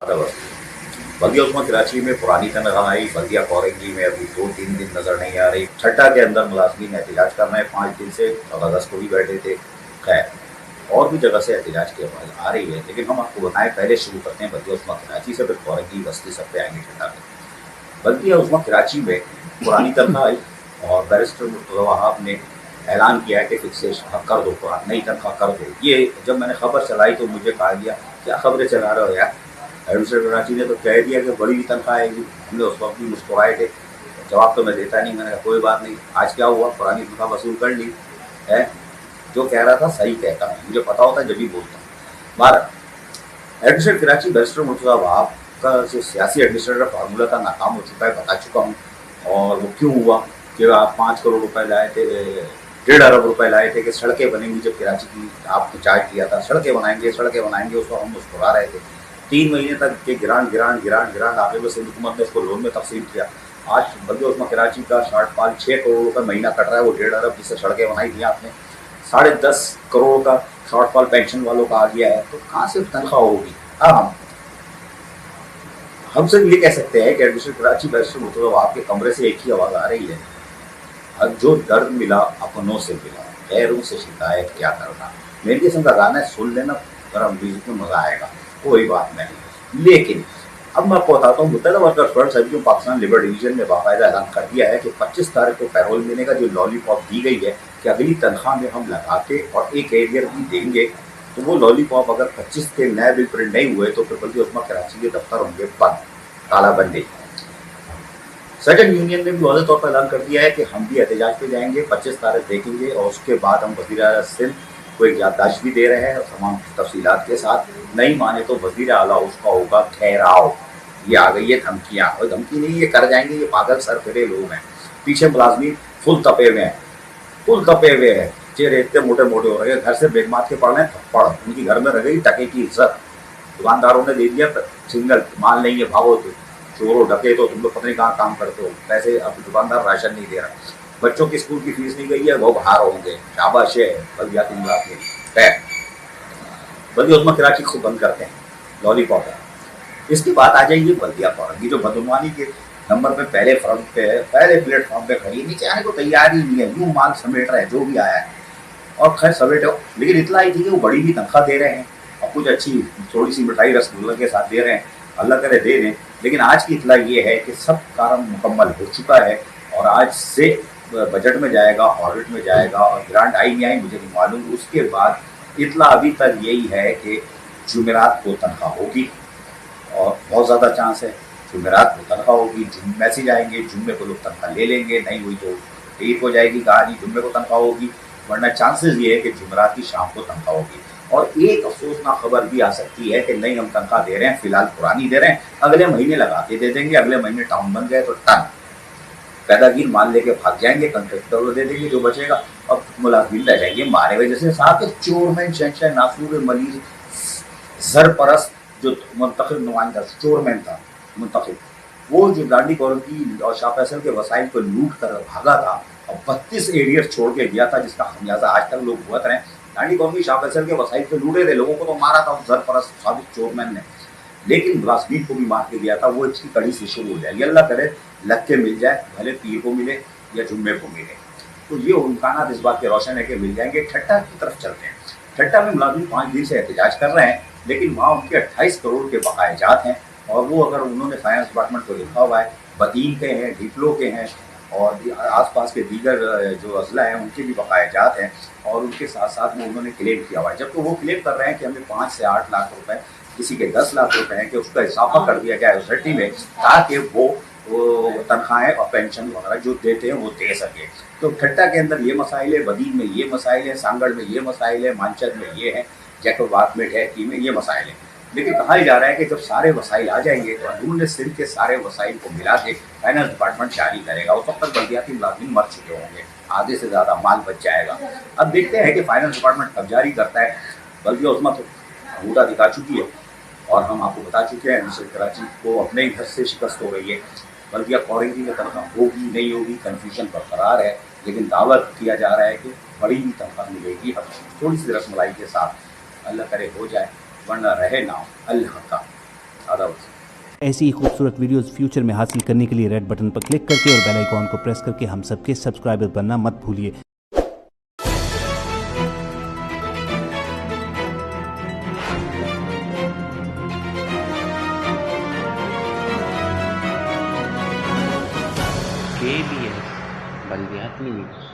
बल्दिया उस्मा कराची में पुरानी तनख्वाह आई। बल्दिया कौरंगी में अभी 2-3 दिन नजर नहीं आ रही। ठट्टा के अंदर मुलाजमीन एहतजाज कर रहे हैं 5 दिन से, और अगस्त को भी बैठे थे। खैर, और भी जगह से एहतजाज की आवाज़ आ रही है, लेकिन हम आपको बताएं, पहले शुरू करते हैं बल्दिया उस्मा कराची से, फिर कौरंगी बस्ती सब पे आएंगे ठट्टा में। बल्दिया उस्मा कराची में पुरानी तनख्वाह आई और बैरिस्टर मुर्तज़ा वहाब ने ऐलान किया है कि फिक्सेशन कर दो, नई तनख्वाह कर दो। ये जब मैंने खबर चलाई तो मुझे कहा गया क्या खबरें चला रहे हो यार, एडमिनिस्ट्रेटर कराची ने तो कह दिया कि बड़ी भी तनख्वाह आएगी। हमने उस वक्त भी मुस्कुराए थे, जवाब तो मैं देता नहीं। मैंने कहा कोई बात नहीं, आज क्या हुआ, पुरानी तनख्वाह वसूल कर ली है। जो कह रहा था सही कहता हूँ, मुझे पता होता है जब भी बोलता हूँ। बारह, एडमिनिस्ट्रेटर कराची बैरिस्टर मुर्तज़ा वहाब का जो सियासी एडमिनिस्ट्रेटर फार्मूला था नाकाम हो चुका है, बता चुका हूँ। और वो क्यों हुआ कि आप 5 करोड़ रुपए लाए थे, 1.5 अरब रुपए लाए थे कि सड़कें बनेंगी। जब कराची की आपने चार्ज किया था सड़कें बनाएंगे सड़कें बनाएंगे, उसको हम मुस्कुरा रहे थे। 3 महीने तक के गिरान आगे बस हुकूमत ने उसको लोन में तकसीम किया। आज बल्दिया उस्मा कराची का शॉर्ट फॉल 6 करोड़ रुपए महीना कट रहा है, वो 1.5 अरब जिससे सड़कें बनाई थी आपने। 10.5 करोड़ का शॉर्ट फॉल पेंशन वालों का आ गया है, तो कहाँ से तनख्वाह होगी। हाँ, हम सिर्फ ये कह सकते हैं कि एडमिनिस्ट्रेटर कराची बैरिस्टर मुर्तज़ा वहाब के कमरे से एक ही आवाज़ आ रही है, जो दर्द मिला अपनों से मिला, गैरों से शिकायत क्या करना। मेरी किस्म का गाना है, सुन लेना, गरम म्यूजिक में मज़ा आएगा, कोई बात नहीं। लेकिन अब मैं आपको बताता हूँ, मुत्तहिदा वर्कर्स फ्रंट सभी पाकिस्तान लेबर डिवीजन ने बाकायदा ऐलान कर दिया है कि 25 तारीख को पैरोल देने का जो लॉलीपॉप दी गई है कि अगली तनख्वाह में हम लगा के और एक एरियर भी देंगे, तो वो लॉलीपॉप अगर 25 के नए बिल प्रिंट नहीं हुए तो फिर बल्कि उस्मा कराची के दफ्तर होंगे बंद, तालाबंदी। सेकंड यूनियन ने भी वाज़ेह तौर पर ऐलान कर दिया है कि हम भी एहतजाज पे जाएंगे, 25 तारीख देखेंगे और उसके बाद हम वज़ीर आला सिंध को एक याददाश्त भी दे रहे हैं और तमाम तफसीलात के साथ। नहीं माने तो वज़ीर आला उसका होगा ठहराव। ये आ गई है धमकियाँ, और धमकी नहीं, ये कर जाएंगे। ये पागल सर फिरे लोग हैं, पीछे मुलाजमीन फुल तपे हुए हैं, फुल तपे हुए हैं, चेहरे इतने मोटे मोटे हो रहे हैं, घर से बेग मार के पड़ रहे हैं थप्पड़। उनकी घर में रह गई टके की इज्जत। दुकानदारों ने दे दिया सिग्नल, माल नहीं है भागो, तो चोरों डके तो तुम लोग पता नहीं कहाँ काम करते हो, पैसे अब दुकानदार राशन नहीं दे रहा। बच्चों की स्कूल की फीस नहीं गई है, वो बाहर होंगे, शाबाश है बल्दिया बल्दिया उस्मा कराची को बंद करते हैं, लॉलीपॉप है। इसके बाद आ जाइए बल्दिया कौरंगी, जो बदनवानी के नंबर पे पहले फ्रंट पे है, पहले प्लेटफॉर्म पे खड़ी, नीचे आने को तैयार ही नहीं है, यूं माल समेट रहे हैं जो भी आया है। और खैर समेटे, लेकिन इतना ही थी कि वो बड़ी भी तनख्वाह दे रहे हैं और कुछ अच्छी थोड़ी सी मिठाई रसगुल्ला के साथ दे रहे हैं, अल्लाह करे दे दें। लेकिन आज की इतला ये है कि सब काम मुकम्मल हो चुका है और आज से बजट में जाएगा, ऑडिट में जाएगा, और ग्रांट आई नहीं आई मुझे नहीं मालूम। उसके बाद इतला अभी तक यही है कि जुमेरात को तनख्वाह होगी और बहुत ज़्यादा चांस है जुमेरात को तनख्वाह होगी। मैसेज आएंगे, जुम्मे को लोग तनख्वाह ले लेंगे, नहीं हुई तो ठीक हो जाएगी कहानी, जुम्मे को तनख्वाह होगी। वरना चांसेस ये है कि जुमेरात की शाम को तनख्वाह होगी। और एक अफसोसनाक खबर भी आ सकती है कि नहीं, हम तनख्वाह दे रहे हैं, फिलहाल पुरानी दे रहे हैं, अगले महीने लगा के दे देंगे। अगले महीने टाउन बन गए तो टन पैदागीर माल लेके भाग जाएंगे, कंट्रेक्टर को दे देंगे जो बचेगा, और मुलाजिम रह जाएंगे मारे हुए। जैसे साहब के चोरमैन शहनशाह नासूर मलिक जरपरस्त जो मुंतखब नुमाइंदा चोरमैन था मुंतखब, वो जो गांधी कॉलोनी और शाह फैसल के वसाइल को लूट कर भागा था और 32 एरियर छोड़ के गया था, जिसका खमियाजा आज तक लोग भुगत रहे हैं। गांधी कॉलोनी शाह फैसल के वसाइल को लूटे थे, लोगों को तो मारा था उस जरपरस्त साबित चोरमैन ने, लेकिन मुलाजमीन को भी मार के दिया था। वो इसकी कड़ी से शुरू हो जाएगी, अल्लाह करे लग के मिल जाए, भले पीर को मिले या जुम्मे को मिले। तो ये इम्कान इस बात के रोशन है कि मिल जाएंगे। ठट्टा की तरफ चलते हैं। ठट्टा में मुलाजिम 5 दिन से एहतजाज कर रहे हैं, लेकिन वहाँ उनके 28 करोड़ के बकायाजात हैं, और वो अगर उन्होंने फाइनेंस डिपार्टमेंट को लिखा हुआ है, बदीन के हैं, डिप्लो के हैं और आसपास के दीगर जो अजला हैं उनके भी बकायाजात हैं, और उनके साथ साथ में उन्होंने क्लेम किया हुआ है। जबकि वो क्लेम कर रहे हैं कि हमें 5 से 8 लाख रुपए, किसी के 10 लाख रुपए हैं, कि उसका इजाफा कर दिया जाए सोसाइटी में, ताकि वो तनख्वाहें और पेंशन वगैरह जो देते हैं वो दे सके। तो ठट्टा के अंदर ये मसाइल है, बदीन में ये मसाइल है, सांगड़ में ये मसाइल है, मानचद में ये है, जैकोबात में ठहकी में ये मसाइल है। लेकिन कहा ही जा रहा है कि जब सारे वसाइल आ जाएंगे तो अंदरून सिंध के सारे वसाइल को मिला के फाइनेंस डिपार्टमेंट जारी करेगा। उस वक्त तक बल्दियाती मुलाजिम मर चुके होंगे, आधे से ज़्यादा माल बच जाएगा। अब देखते हैं कि फाइनेंस डिपार्टमेंट कब जारी करता है। बल्दिया उस्मा तो अंगूठा दिखा चुकी है और हम आपको बता चुके हैं एडमिनिस्ट्रेटर कराची को अपने ही घर से शिकस्त हो रही है। बल्दिया कौरंगी में तनख्वाह होगी नहीं होगी कन्फ्यूजन बरकरार है, लेकिन दावा किया जा रहा है कि बड़ी ही तनख्वाह मिलेगी, थोड़ी सी रसमलाई के साथ। अल्लाह करे हो जाए, वरना रहे ना अल्लाह का। आदाब। ऐसी ही खूबसूरत वीडियोस फ्यूचर में हासिल करने के लिए रेड बटन पर क्लिक करके और बेल आइकॉन को प्रेस करके हम सबके सब्सक्राइबर बनना मत भूलिए। KBS बल्दियात न्यूज।